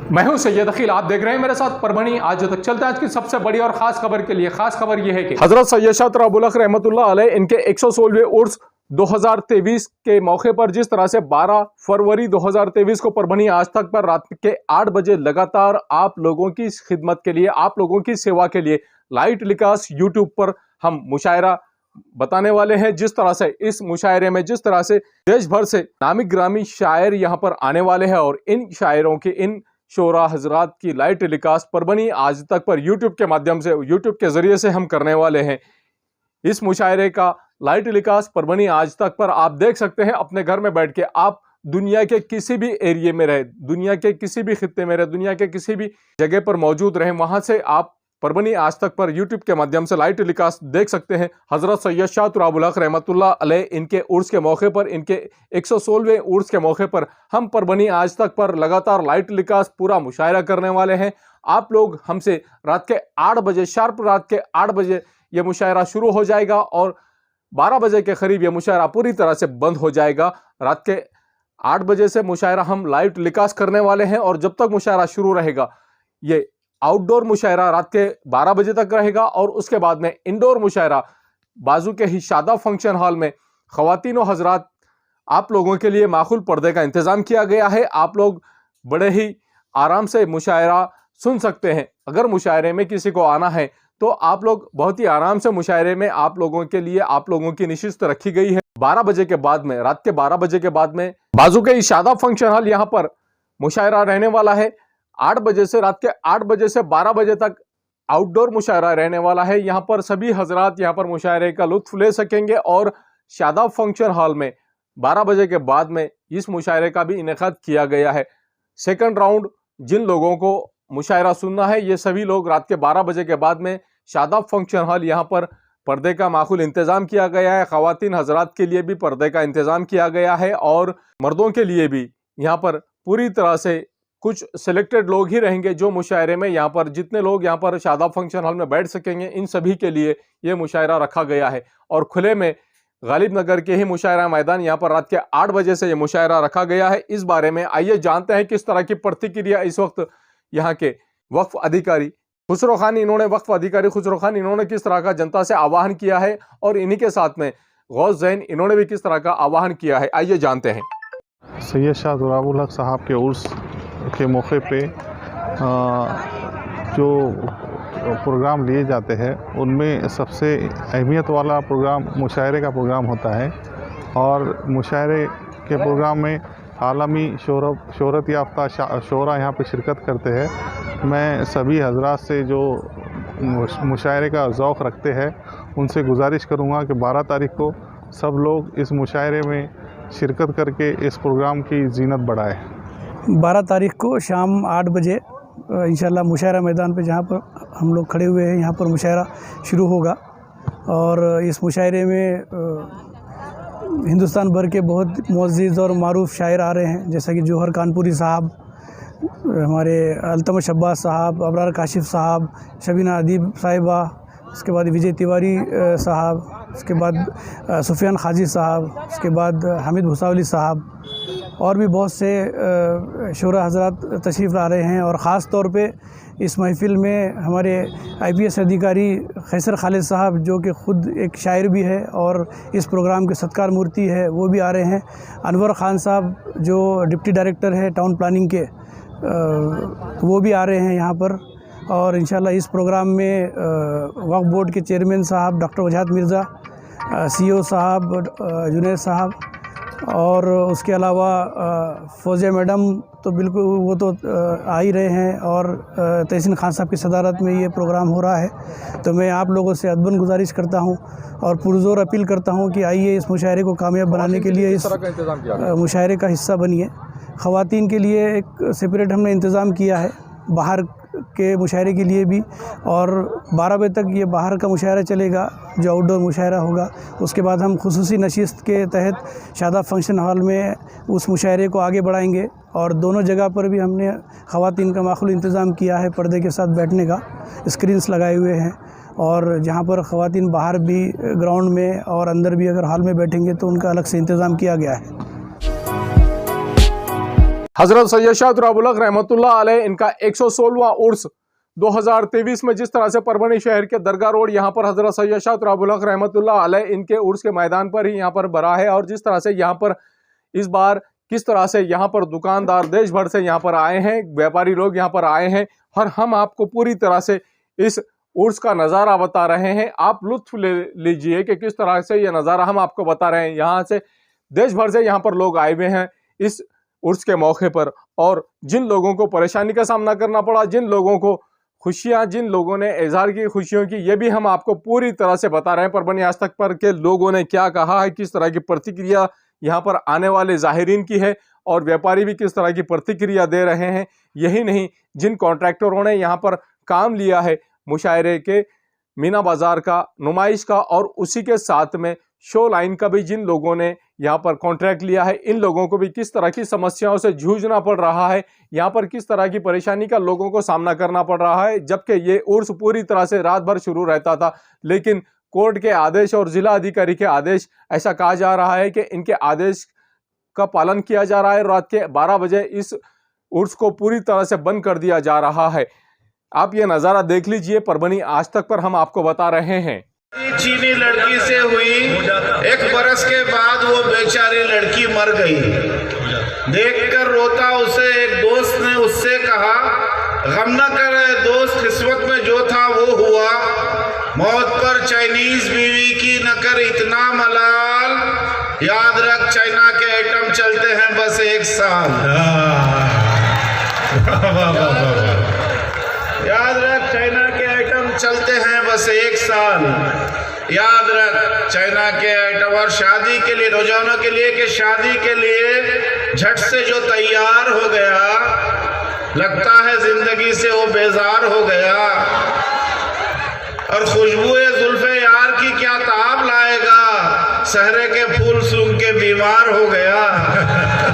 मैं हूं सैयद अखिल, आप देख रहे हैं मेरे साथ परभणी आज तक। चलते हैं आज की सबसे बड़ी और खास खबर के लिए। खास खबर यह है कि हजरत सैयद शाह तराबुल हक रहमतुल्लाह अलैह इनके 116वें उर्स 2023 के मौके पर जिस तरह से 12 फरवरी 2023 को परभणी आज तक पर रात के 8 बजे लगातार आप लोगों की खिदमत के लिए, आप लोगों की सेवा के लिए लाइव टेलीकास्ट यूट्यूब पर हम मुशायरा बताने वाले हैं। जिस तरह से इस मुशायरे में जिस तरह से देश भर से नामी ग्रामी शायर यहां पर आने वाले हैं और इन शायरों की, इन शोरा हजरात की लाइव टेलीकास्ट परभणी आज तक पर यूट्यूब के माध्यम से, यूट्यूब के जरिए से हम करने वाले हैं। इस मुशायरे का लाइव टेलीकास्ट परभणी आज तक पर आप देख सकते हैं अपने घर में बैठ के। आप दुनिया के किसी भी एरिया में रहे, दुनिया के किसी भी खित्ते में रहे, दुनिया के किसी भी जगह पर मौजूद रहे, वहां से आप परभणी आज तक पर यूट्यूब के माध्यम से लाइव टेलीकास्ट देख सकते हैं। हजरत सैयद शाह तराबुल हक रहमतुल्लाह अलैह इनके उर्स के मौके पर, इनके 116वें उर्स के मौके पर हम परभणी आज तक पर लगातार लाइव टेलीकास्ट पूरा मुशायरा करने वाले हैं। आप लोग हमसे रात के 8 बजे, शार्प रात के 8 बजे यह मुशायरा शुरू हो जाएगा और 12 बजे के करीब यह मुशायरा पूरी तरह से बंद हो जाएगा। रात के 8 बजे से मुशायरा हम लाइव टेलीकास्ट करने वाले हैं और जब तक मुशायरा शुरू रहेगा, ये आउटडोर मुशायरा रात के 12 बजे तक रहेगा और उसके बाद में इंडोर मुशायरा बाजू के ही शादा फंक्शन हॉल में ख्वातीन व हजरात आप लोगों के लिए माकूल पर्दे का इंतज़ाम किया गया है। आप लोग बड़े ही आराम से मुशायरा सुन सकते हैं। अगर मुशायरे में किसी को आना है तो आप लोग बहुत ही आराम से मुशायरे में आप लोगों के लिए, आप लोगों की निशिस्त रखी गई है। 12 बजे के बाद में, रात के 12 बजे के बाद में बाजू के ही शादा फंक्शन हॉल यहाँ पर मुशायरा रहने वाला है। 8 बजे से, रात के 8 बजे से 12 बजे तक आउटडोर मुशायरा रहने वाला है। यहाँ पर सभी हजरात यहाँ पर मुशायरे का लुत्फ ले सकेंगे और शादाब फंक्शन हॉल में 12 बजे के बाद में इस मुशायरे का भी इनेकाद किया गया है। सेकंड राउंड जिन लोगों को मुशायरा सुनना है, ये सभी लोग रात के 12 बजे के बाद में शादाब फंक्शन हॉल यहाँ पर पर्दे का माकूल इंतज़ाम किया गया है। ख़वातीन हजरात के लिए भी पर्दे का इंतज़ाम किया गया है और मर्दों के लिए भी यहाँ पर पूरी तरह से कुछ सिलेक्टेड लोग ही रहेंगे जो मुशायरे में, यहाँ पर जितने लोग यहाँ पर शादाब फंक्शन हॉल में बैठ सकेंगे, इन सभी के लिए ये मुशायरा रखा गया है। और खुले में गालिब नगर के ही मुशायरा मैदान यहाँ पर रात के 8 बजे से ये मुशायरा रखा गया है। इस बारे में आइए जानते हैं किस तरह की प्रतिक्रिया इस वक्त यहाँ के वक्फ अधिकारी खुसरो खान, इन्होंने किस तरह का जनता से आह्वान किया है और इन्हीं के साथ में गौस जैन इन्होंने भी किस तरह का आह्वान किया है, आइए जानते हैं। सैयद शाह तराबुल हक साहब के उर्स के मौके पे जो प्रोग्राम लिए जाते हैं उनमें सबसे अहमियत वाला प्रोग्राम मुशायरे का प्रोग्राम होता है और मुशायरे के प्रोग्राम में आलमी शोहरत याफ्ता शोरा यहाँ पे शिरकत करते हैं। मैं सभी हजरात से जो मुशायरे का ज़ौक़ रखते हैं उनसे गुजारिश करूँगा कि 12 तारीख़ को सब लोग इस मुशायरे में शिरकत करके इस प्रोग्राम की जीनत बढ़ाए। 12 तारीख़ को शाम 8 बजे इंशाल्लाह मुशायरा मैदान पे जहाँ पर हम लोग खड़े हुए हैं, यहाँ पर मुशायरा शुरू होगा और इस मुशायरे में हिंदुस्तान भर के बहुत मुअज़्ज़िज़ और मारूफ़ शायर आ रहे हैं, जैसा कि जौहर कानपुरी साहब, हमारे अल्तमश शब्बाज साहब, अबरार काशिफ साहब, शबीना अदीब साहिबा, उसके बाद विजय तिवारी साहब, उसके बाद सुफियान खाजी साहब, उसके बाद हामिद भुसावली साहब और भी बहुत से शोरा हजरात तशरीफ़ ला रहे हैं। और ख़ास तौर पे इस महफ़िल में हमारे IPS अधिकारी खैसर खालिद साहब, जो कि ख़ुद एक शायर भी है और इस प्रोग्राम के सत्कार मूर्ति है, वो भी आ रहे हैं। अनवर ख़ान साहब जो डिप्टी डायरेक्टर है टाउन प्लानिंग के, वो भी आ रहे हैं यहाँ पर। और इंशाल्लाह इस प्रोग्राम में वक्फ बोर्ड के चेयरमैन साहब डॉक्टर वजाहत मिर्ज़ा, CEO साहब जुनैद साहब और उसके अलावा फौजिया मैडम तो बिल्कुल वो तो आ ही रहे हैं और तहसीन खान साहब की सदारत में ये प्रोग्राम हो रहा है। तो मैं आप लोगों से अदबन गुजारिश करता हूँ और पुरज़ोर अपील करता हूँ कि आइए इस मुशायरे को कामयाब बनाने के लिए इस मुशायरे का हिस्सा बनिए। ख़वातीन के लिए एक सेपरेट हमने इंतज़ाम किया है, बाहर के मुशायरे के लिए भी, और 12 बजे तक ये बाहर का मुशायरा चलेगा जो आउटडोर मुशायरा होगा। उसके बाद हम खुसूसी नशिस्त के तहत शादाब फंक्शन हॉल में उस मुशायरे को आगे बढ़ाएंगे और दोनों जगह पर भी हमने ख़वातीन का माकूल इंतज़ाम किया है, पर्दे के साथ बैठने का, स्क्रीन्स लगाए हुए हैं और जहाँ पर ख़वातीन बाहर भी ग्राउंड में और अंदर भी अगर हॉल में बैठेंगे तो उनका अलग से इंतज़ाम किया गया है। हजरत सैयद शाह तुराबुल हक रहमतुल्लाह अलैह इनका 116वां उर्स 2023 में जिस तरह से परभणी शहर के दरगाह रोड यहाँ पर हजरत सैयद शाह तुराबुल हक रहमतुल्लाह अलैह इनके उर्स के मैदान पर ही यहाँ पर भरा है। और जिस तरह से यहाँ पर इस बार किस तरह से यहाँ पर दुकानदार देश भर से यहाँ पर आए हैं, व्यापारी लोग यहाँ पर आए हैं, और हम आपको पूरी तरह से इस उर्स का नज़ारा बता रहे हैं। आप लुत्फ ले लीजिए कि किस तरह से ये नज़ारा हम आपको बता रहे हैं। यहाँ से देश भर से यहाँ पर लोग आए हुए हैं इस उर्स के मौके पर, और जिन लोगों को परेशानी का सामना करना पड़ा, जिन लोगों को खुशियाँ, जिन लोगों ने इजहार की खुशियों की, ये भी हम आपको पूरी तरह से बता रहे हैं। परभणी आज तक पर के लोगों ने क्या कहा है, किस तरह की प्रतिक्रिया यहाँ पर आने वाले ज़ाहिरीन की है, और व्यापारी भी किस तरह की प्रतिक्रिया दे रहे हैं। यही नहीं, जिन कॉन्ट्रैक्टरों ने यहाँ पर काम लिया है मुशायरे के, मीना बाज़ार का, नुमाइश का, और उसी के साथ में शो लाइन का भी जिन लोगों ने यहाँ पर कॉन्ट्रैक्ट लिया है, इन लोगों को भी किस तरह की समस्याओं से जूझना पड़ रहा है, यहाँ पर किस तरह की परेशानी का लोगों को सामना करना पड़ रहा है। जबकि ये उर्स पूरी तरह से रात भर शुरू रहता था, लेकिन कोर्ट के आदेश और जिला अधिकारी के आदेश, ऐसा कहा जा रहा है कि इनके आदेश का पालन किया जा रहा है। रात के 12 बजे इस उर्स को पूरी तरह से बंद कर दिया जा रहा है। आप ये नज़ारा देख लीजिए, परभणी आज तक पर हम आपको बता रहे हैं। चीनी लड़की से हुई, 1 बरस के बाद वो बेचारी लड़की मर गई। देखकर रोता उसे एक दोस्त ने उससे कहा, गम न कर दोस्त, किस्मत में जो था वो हुआ। मौत पर चाइनीज बीवी की न कर इतना मलाल, याद रख चाइना के आइटम चलते हैं बस 1 साल। याद रख चाइना के आइटम चलते हैं बस 1 साल। याद रख चाइना के आइटम। और शादी के लिए, रोजाना के लिए, कि शादी के लिए झट से जो तैयार हो गया, लगता है जिंदगी से वो बेजार हो गया। और खुशबुए जुल्फे यार की क्या ताब लाएगा, सहरे के फूल सूंघ के बीमार हो गया।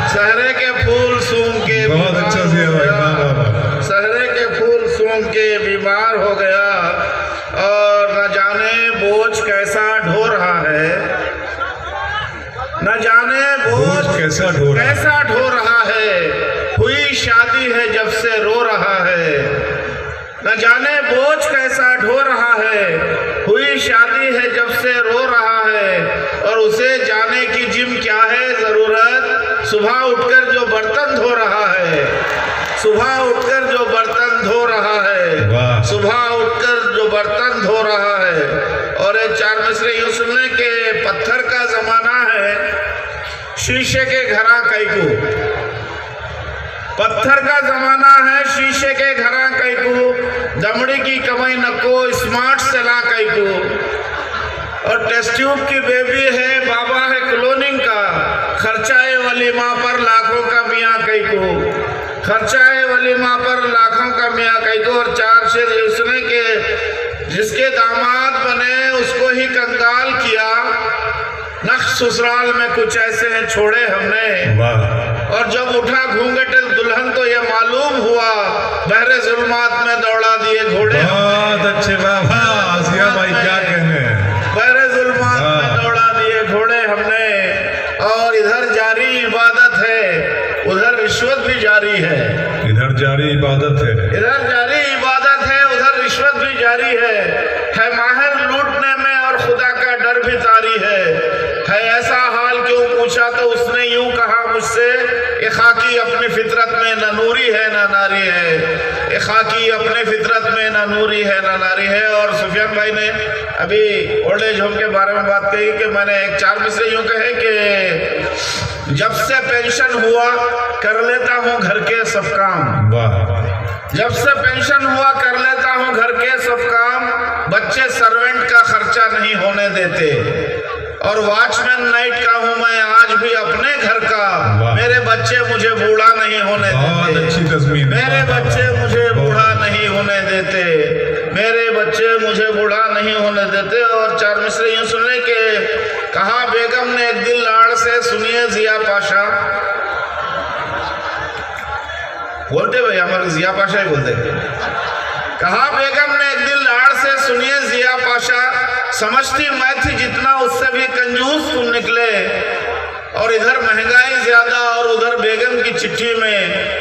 सहरे के फूल सूंघ के, बहुत अच्छा से सहरे के फूल सूंघ के बीमार हो गया। और न जाने बोझ कैसा ढो रहा है, न जाने बोझ कैसा ढो रहा है। हुई शादी है जब से रो रहा है, न जाने बोझ कैसा ढो रहा है। हुई शादी है जब से रो रहा है, और उसे जाने की जिम क्या है जरूरत। सुबह उठकर जो बर्तन धो रहा है, सुबह उठकर जो बर्तन धो रहा है, सुबह उठकर जो बर्तन धो रहा है। और एक 4 मिसरे यूं सुनने के, पत्थर का जमाना है, शीशे के घरा कई को। पत्थर का जमाना है, शीशे के घरा कई को। दमड़ी की कमाई नको, स्मार्ट सला कई को। और टेस्ट ट्यूब की बेबी है, बाबा है क्लोनिंग का। खर्चाए वलीमा पर लाखों का मियाँ कई को। खर्चाए वलीमा पर लाखों का मियाँ कई को। और 4 शेर उसने के, जिसके दामाद बने उसको ही कंगाल किया। नक्श ससुराल में कुछ ऐसे हैं छोड़े हमने। और जब उठा घूंघट दुल्हन तो ये मालूम हुआ, बहरे जुल्मात में दौड़ा दिए घोड़े। बहुत अच्छे बाबा, आसिया भाई क्या कहने। बहरे जुल्मात में दौड़ा दिए घोड़े हमने। और इधर जारी इबादत है, उधर रिश्वत भी जारी है। इधर जारी इबादत है, इधर जारी इबादत है, उधर रिश्वत भी जारी है माहिर लूटने में और खुदा का डर भी तारी है ऐसा हाल क्यों पूछा तो उसने यूं कहा मुझसे, ए खाकी अपनी फितरत में न नूरी है न नारी है। ए खाकी अपने फितरत में न नूरी है न नारी है। और सुफियान भाई ने अभी ओल्ड एज होम के बारे में बात कही कि मैंने एक 4 मिसरे यूं कहे कि जब से पेंशन हुआ कर लेता हूँ घर के सब काम। जब से पेंशन हुआ कर लेता हूँ घर के सब काम। बच्चे सर्वेंट का खर्चा नहीं होने देते और वॉचमैन नाइट का हूँ मैं आज भी अपने घर का। मेरे बच्चे मुझे बूढ़ा नहीं होने देते। अच्छी तस्वीर। मेरे बच्चे मुझे बूढ़ा नहीं होने देते। मेरे बच्चे मुझे बूढ़ा नहीं होने देते। और 4 मिसरे यूं सुनने के कहा बेगम ने एक दिन लाड़ से, सुनिए जिया पाशा बोलते भाई हमारे जिया पाशा ही बोलते। कहा बेगम ने एक दिन लाड़ से, सुनिए जिया पाशा समझती मैं थी जितना उससे भी कंजूस तुम निकले। और इधर महंगाई ज्यादा और उधर बेगम की चिट्ठी में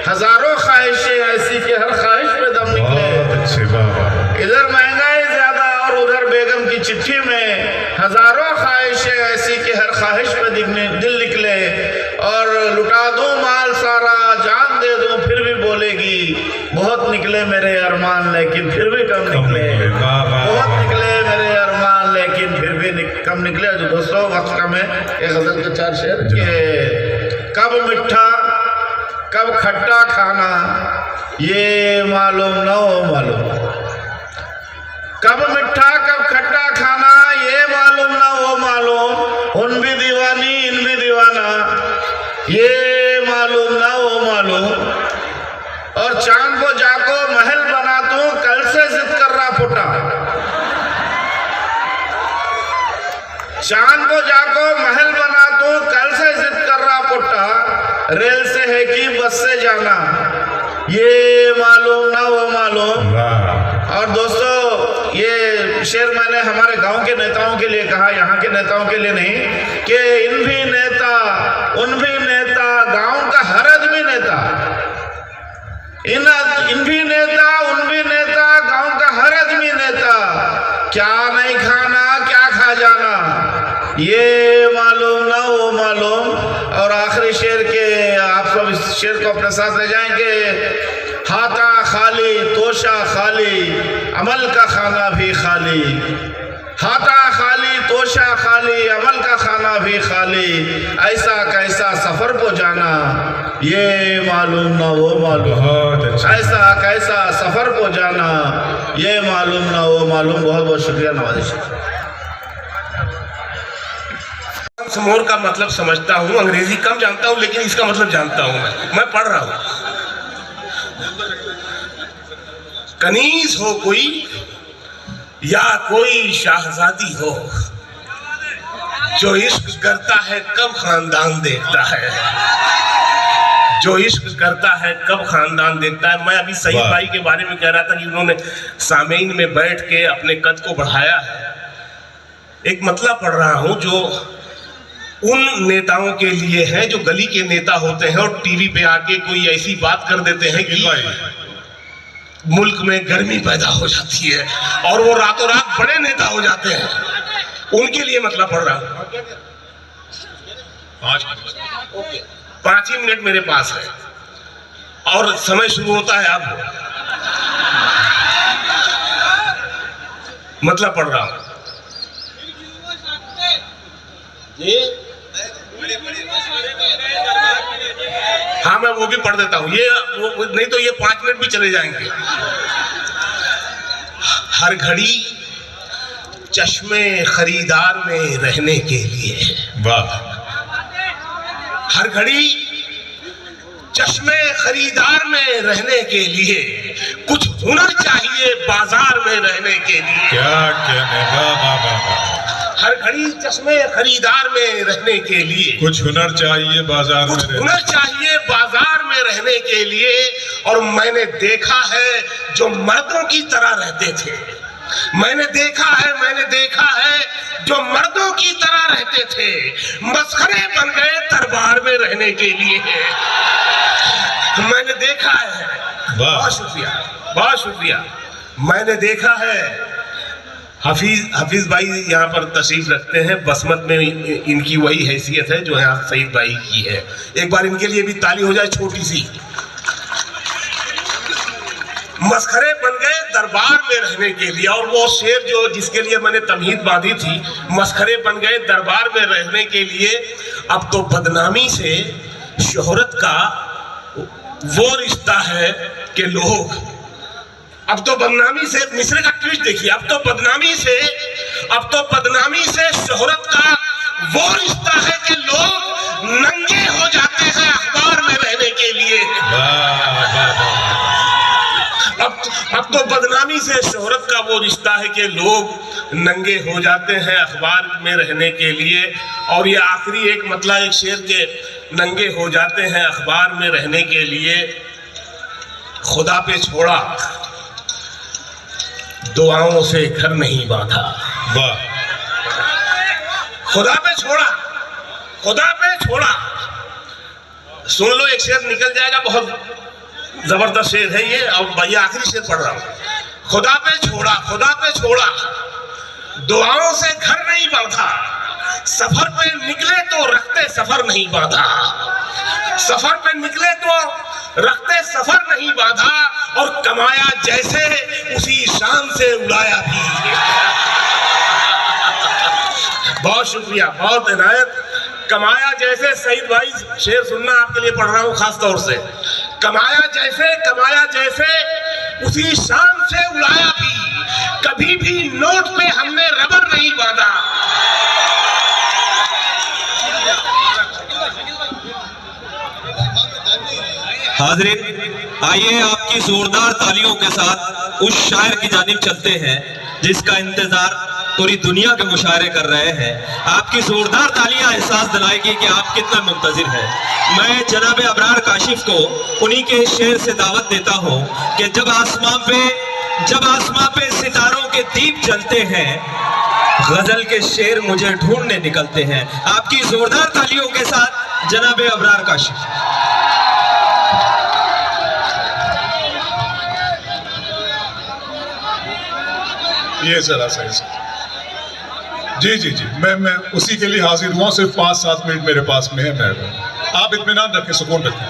हजारों ख्वाहिशें ऐसी कि हर ख्वाहिश पे दम निकले। बहुत अच्छे बाबा। इधर महंगाई ज्यादा और उधर बेगम की चिट्ठी में हजारों ख्वाहिशें ऐसी कि हर ख्वाहिश पे दिल निकले। और लुटा दूं माल सारा जान दे दूं फिर भी बोलेगी, बहुत निकले मेरे अरमान लेकिन फिर भी कम निकले। बहुत निकले मेरे अरमान लेकिन फिर भी कम निकले। जो दोस्तों वक्त कम है, एक गजल के 4 शेर के कब मिठा कब खट्टा खाना ये मालूम न हो मालूम। कब मिठा कब खट्टा खाना ये मालूम न हो मालूम। उन भी दीवानी इन भी दीवाना ये मालूम न हो मालूम। और चांद को जाको महल बना दूं कल से जिद कर रहा फुटा। चांद को जाको महल बना दूं कल से जिद कर रहा फुटा। रेल से है कि बस से जाना ये मालूम ना वो मालूम। और दोस्तों ये शेर मैंने हमारे गांव के नेताओं के लिए कहा, यहाँ के नेताओं के लिए नहीं, कि इन भी नेता उन भी नेता गांव का हर आदमी नेता। इन भी नेता उन भी नेता गांव का हर आदमी नेता। क्या नहीं खाना क्या खा जाना ये मालूम ना वो मालूम। और आखिरी शेर के आप सब इस शेर को अपने साथ ले जाएंगे। हाथा खाली तोशा खाली अमल का खाना भी खाली। हाथा खाली तोशा खाली अमल का खाना भी खाली। ऐसा कैसा सफर को जाना ये मालूम ना वो मालूम। ऐसा कैसा सफर को जाना ये मालूम ना वो मालूम। बहुत बहुत शुक्रिया नवाजिश। मोर का मतलब समझता हूँ, अंग्रेजी कम जानता हूँ लेकिन इसका मतलब जानता हूँ। मैं पढ़ रहा हूँ। कनीज हो कोई या कोई शाहजादी हो, जो इश्क करता है कब खानदान देखता है। जो इश्क करता है कब खानदान देखता है। मैं अभी सईद भाई के बारे में कह रहा था कि उन्होंने सामेइन में बैठ के अपने कद को बढ़ाया है। एक मतलब पढ़ रहा हूँ जो उन नेताओं के लिए है जो गली के नेता होते हैं और टीवी पे आके कोई ऐसी बात कर देते हैं कि मुल्क में गर्मी पैदा हो जाती है और वो रातों रात बड़े नेता हो जाते हैं। उनके लिए मतलब पढ़ रहा हूं। 5 ही मिनट मेरे पास है और समय शुरू होता है। अब मतलब पढ़ रहा हूं। हाँ मैं वो भी पढ़ देता हूँ। ये नहीं तो ये 5 मिनट भी चले जाएंगे। हर घड़ी चश्मे खरीदार में रहने के लिए। वाह। हर घड़ी चश्मे खरीदार में रहने के लिए कुछ हुनर चाहिए बाजार में रहने के लिए। क्या कहने। वाह। हर घड़ी चश्मे खरीदार में रहने के लिए कुछ हुनर चाहिए बाजार में। कुछ हुनर चाहिए बाजार में रहने के लिए। और मैंने देखा है जो मर्दों की तरह रहते थे। मैंने देखा है जो मर्दों की तरह रहते थे मस्खरे बन गए दरबार में रहने के लिए। मैंने देखा है। बहुत शुक्रिया। मैंने देखा है। हफीज भाई यहाँ पर तशरीफ रखते हैं। बसमत में इनकी वही हैसियत है जो यहाँ सईद भाई की है। एक बार इनके लिए भी ताली हो जाए छोटी सी। मस्खरे बन गए दरबार में रहने के लिए। और वो शेर जो जिसके लिए मैंने तमहीद बांधी थी, मस्खरे बन गए दरबार में रहने के लिए। अब तो बदनामी से शोहरत का वो रिश्ता है कि लोग, अब तो बदनामी से, मिसरे का ट्विस्ट देखिए, अब तो बदनामी से शोहरत का वो रिश्ता है कि लोग नंगे हो जाते हैं अखबार में रहने के लिए। अब तो बदनामी से शोहरत का वो रिश्ता है कि लोग नंगे हो जाते हैं अखबार में रहने के लिए। और ये आखिरी एक मतलब एक शेर के नंगे हो जाते हैं अखबार में रहने के लिए। खुदा पे छोड़ा दुआओं से घर नहीं बांधा। वाह। खुदा पे छोड़ा खुदा पे छोड़ा। सुन लो, एक शेर निकल जाएगा, बहुत जबरदस्त शेर है ये। और भैया आखिरी शेर पढ़ रहा हूं। खुदा पे छोड़ा, खुदा पे छोड़ा, दुआओं से घर नहीं बांधा, सफर पे निकले तो रखते सफर नहीं बांधा, सफर पे निकले तो रखते सफर नहीं बांधा, और कमाया जैसे उसी शान से उड़ाया भी। बहुत शुक्रिया, बहुत इनायत। कमाया जैसे, सईद भाई शेर सुनना, आपके लिए पढ़ रहा हूं खास तौर से। कमाया जैसे उसी शान से उड़ाया भी, कभी भी नोट पे हमने रबर नहीं बांधा। हाज़रीन, आइए आपकी जोरदार तालियों के साथ उस शायर की जानिब चलते हैं जिसका इंतजार पूरी दुनिया के मुशायरे कर रहे हैं। आपकी जोरदार तालियां एहसास दिलाएगी कि आप कितने मुंतजिर हैं। मैं जनाब अबरार काशिफ को उन्हीं के शेर से दावत देता हूं कि जब आसमां पे सितारों के दीप जलते हैं, गजल के शेर मुझे ढूंढने निकलते हैं। आपकी जोरदार तालियों के साथ जनाब अबरार काशिफ। ये जरा सही से। जी, मैं उसी के लिए हाजिर हुआ। सिर्फ 5-7 मिनट मेरे पास में है। मैं आप इत्मीनान रखें, सुकून रखें।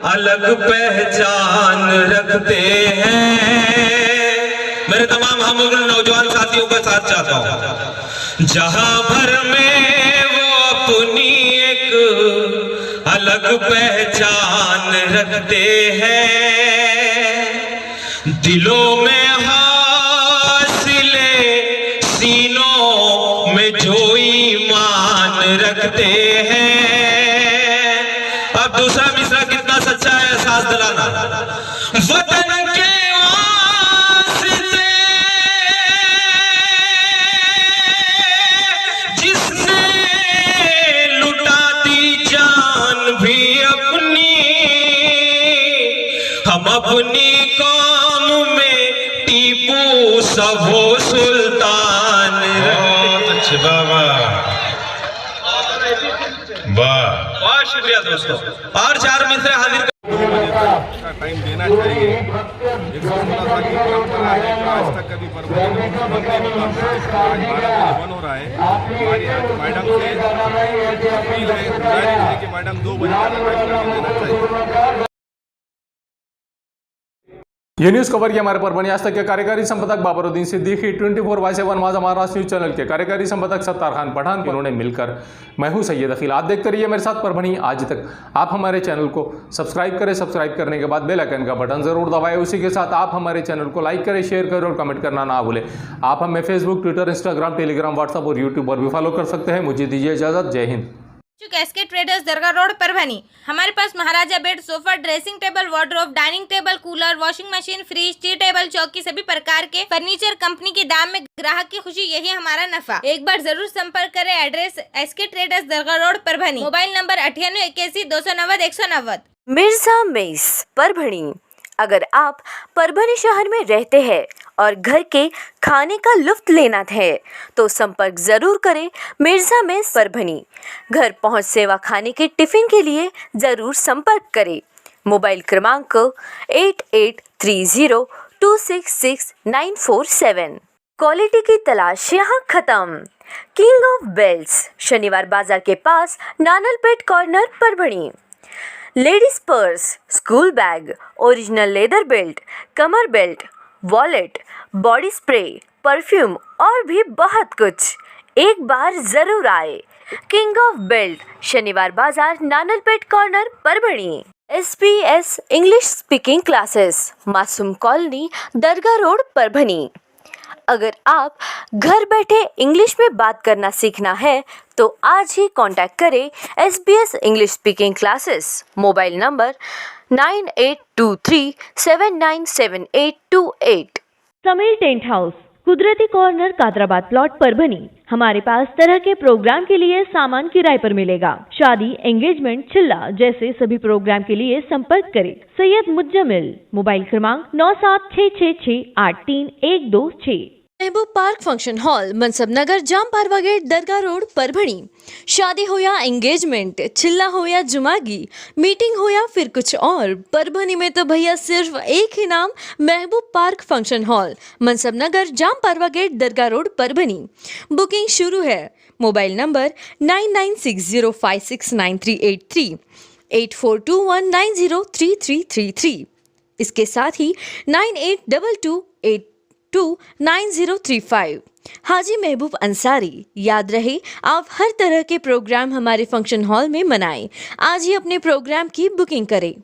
अलग पहचान रखते हैं, मेरे तमाम हम नौजवान साथियों का साथ चाहता हूं। जहां भर में वो अपनी एक अलग पहचान रखते हैं, दिलों में हासिले, सीनों में जो ईमान रखते हैं। अब दूसरा मिसरा कितना सच्चा है एहसास दिलाना। वतन के वास्ते जिसने लुटा दी जान भी अपनी, हम अपनी कौम में टीपू सबो सुल्तान। बहुत अच्छे, बहुत शुक्रिया दोस्तों। और 4 मिसरे हाजिर टाइम देना चाहिए। एक 16 की परंपरा है जो आज तक कभी परंपरा बन हो रहा है। हमारी मैडम से अपील है, गुजारिश है कि मैडम 2 बजे टाइम देना चाहिए। ये न्यूज कवर किया हमारे परभणी आज तक के कार्यकारी संपादक बाबरुद्दीन सिद्दीकी, 24/7 माझा महाराष्ट्र न्यूज चैनल के कार्यकारी संपादक सत्तार खान पठान, उन्होंने मिलकर मैं हूं सैयद अखिल। आप देखते रहिए मेरे साथ परभणी आज तक। आप हमारे चैनल को सब्सक्राइब करें, सब्सक्राइब करने के बाद बेल आइकन का बटन जरूर दबाएं। उसी के साथ आप हमारे चैनल को लाइक करें, शेयर करें और कमेंट करना ना भूलें। आप हमें Facebook, Twitter, Instagram, Telegram, WhatsApp और यूट्यूब पर भी फॉलो कर सकते हैं। मुझे दीजिए इजाजत। जय हिंद। SK traders Dargah road Parbhani. हमारे पास महाराजा bed, sofa, dressing table, wardrobe, dining table, cooler, washing machine, fridge, tea table, चौकी, सभी प्रकार के फर्नीचर कंपनी के दाम में ग्राहक की खुशी, यही हमारा नफा। एक बार जरूर संपर्क करें। Address SK traders Dargah road Parbhani. Mobile number 9881 290 190। Mirza mess Parbhani. अगर आप परभणी शहर में रहते हैं और घर के खाने का लुत्फ लेना है तो संपर्क जरूर करें मिर्जा मेस परभणी। घर पहुंच सेवा खाने के टिफिन के लिए जरूर संपर्क करें। मोबाइल क्रमांक 8830266947। क्वालिटी की तलाश यहाँ खत्म। King of belts, Shaniwar Bazaar के पास, Nanalpeth corner Parbhani. Ladies purse, school bag, original leather belt, कमर belt, wallet, body spray, perfume और भी बहुत कुछ। एक बार जरूर आए। King of belt, Shaniwar Bazaar, Nanalpeth corner Parbhani. SBS English speaking classes, Masoom colony, Dargah road Parbhani. अगर आप घर बैठे इंग्लिश में बात करना सीखना है तो आज ही कांटेक्ट करें SBS English speaking classes. Mobile number 9823797828। Sameer tent house, कुदरती कॉर्नर, कादराबाद प्लॉट परभणी। हमारे पास तरह के प्रोग्राम के लिए सामान किराए पर मिलेगा। शादी, एंगेजमेंट, चिल्ला जैसे सभी प्रोग्राम के लिए संपर्क करें सैयद मुज्जमिल। मोबाइल क्रमांक 9766683126। महबूब पार्क फंक्शन हॉल, मनसब नगर, जाम पारवा गेट, दरगाह रोड, परभणी। शादी हो या एंगेजमेंट, चिल्ला हो या जुमागी, मीटिंग हो या फिर कुछ और, परभणी में तो भैया सिर्फ एक ही नाम, महबूब पार्क फंक्शन हॉल, मनसब नगर, जाम पारवा गेट, दरगाह रोड, परभणी। बुकिंग शुरू है। Mobile number 9960569383, 8421903333। इसके साथ ही 9822829035। हाजी महबूब अंसारी। याद रहे, आप हर तरह के प्रोग्राम हमारे फंक्शन हॉल में मनाएं। आज ही अपने प्रोग्राम की बुकिंग करें।